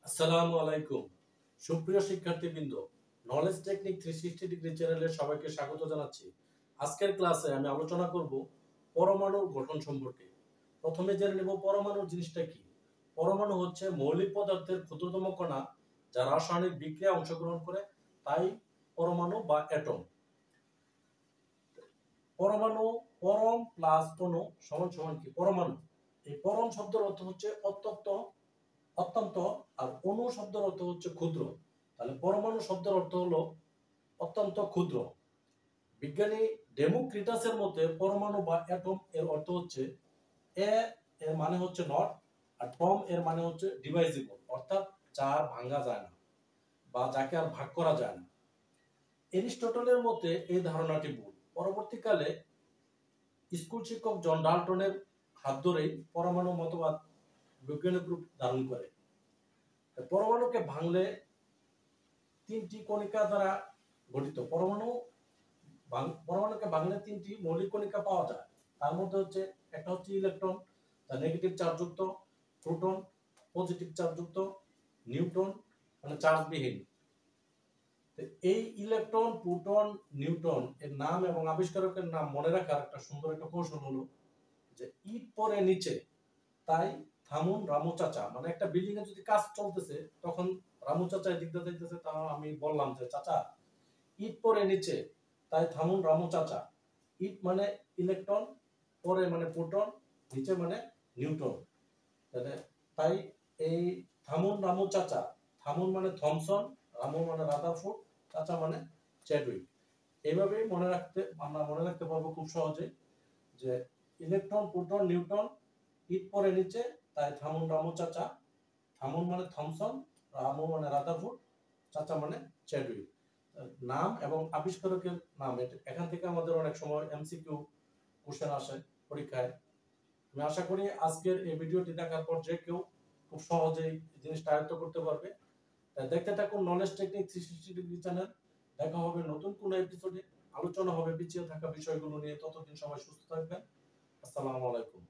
আসসালামু আলাইকুম। সুপ্রিয় শিক্ষার্থীবৃন্দ, নলেজ টেকনিক 360 ডিগ্রি চ্যানেলে সবাইকে স্বাগত জানাচ্ছি। আজকের ক্লাসে আমি আলোচনা করব পরমাণুর গঠন সম্পর্কে। প্রথমে জেনে নেব পরমাণু জিনিসটা কি। পরমাণু হচ্ছে মৌলিক পদার্থের ক্ষুদ্রতম কণা যা রাসায়নিক বিক্রিয়ায় অংশগ্রহণ করে, তাই পরমাণু বা অ্যাটম। পরমাণু, পরম প্লাস অণু সমান সমান কি? পরমাণু। এই পরম শব্দের অর্থ হচ্ছে অত্যন্ত অত্যন্ত, আর অণু শব্দের অর্থ হচ্ছে ক্ষুদ্র। তাহলে পরমাণু শব্দের অর্থ হলো অত্যন্ত ক্ষুদ্র। বিজ্ঞানী ডেমোক্রিটাসের মতে পরমাণু বা অ্যাটম এর অর্থ হচ্ছে এ এর মানে হচ্ছে নট, আর টম এর মানে হচ্ছে ডিভাইজিবল, অর্থাৎ যা আর ভাঙা যায় না বা যাকে আর ভাগ করা যায় না। এরিস্টটলের মতে এই ধারণাটি ভুল। পরবর্তীকালে স্কুল শিক্ষক জন ডাল্টনের হাত ধরেই পরমাণু মতবাদ বৈজ্ঞানিক রূপ ধারণ করে। পরমাণুকে ভাঙলে তিনটি কণিকা দ্বারা গঠিত। পরমাণুকে ভাঙলে তিনটি মৌলিক কণিকা পাওয়া যায়। তার মধ্যে হচ্ছে একটা হচ্ছে ইলেকট্রন, যা নেগেটিভ চার্জযুক্ত, প্রোটন পজিটিভ চার্জযুক্ত, নিউট্রন মানে চার্জবিহীন। এই ইলেকট্রন, প্রোটন, নিউট্রন এর নাম এবং আবিষ্কারকের নাম মনে রাখার একটা সুন্দর একটা কৌশল হলো যে ইট পরে নিচে, তাই থামুন রামু চাচা। মানে একটা বিল্ডিং এ যদি কাজ চলতেছে, তখন রামু চাচা এদিক দিয়ে যাইতেছে, তা আমি বললাম যে চাচা ইট পরে নিচে, তাই থামুন রামু চাচা। ইট মানে ইলেকট্রন, পরে মানে প্রোটন, নিচে মানে নিউট্রন। তাই এই থামুন রামু চাচা, থামুন মানে থমসন, রামু মানে রাদারফোর্ড, চাচা মানে চ্যাডউইক। এইভাবেই আমরা মনে রাখতে পারবো খুব সহজে যে ইলেকট্রন, প্রোটন, নিউট্রন, ইট পরে নিচে, তাই থামুন রামু চাচা। থামুন মানে থমসন, রামু মানে রাদারফোর্ড, চাচা মানে চ্যাডউইক। নাম এবং আবিষ্কারকের নাম, এখান থেকে আমাদের অনেক সময় এমসিকিউ কোশ্চেন আসে পরীক্ষায়। আমি আশা করি আজকের এই ভিডিওটি দেখার পর যে কেউ খুব সহজেই জিনিসটা আয়ত্ত করতে পারবে। দেখতে থাকুন নলেজ টেকনিক 360 ডিগ্রি চ্যানেল। দেখা হবে নতুন কোনো এপিসোডে। আলোচনা হবে পিছিয়ে থাকা বিষয়গুলো নিয়ে। ততদিন সবাই সুস্থ থাকবেন। আসসালামু আলাইকুম।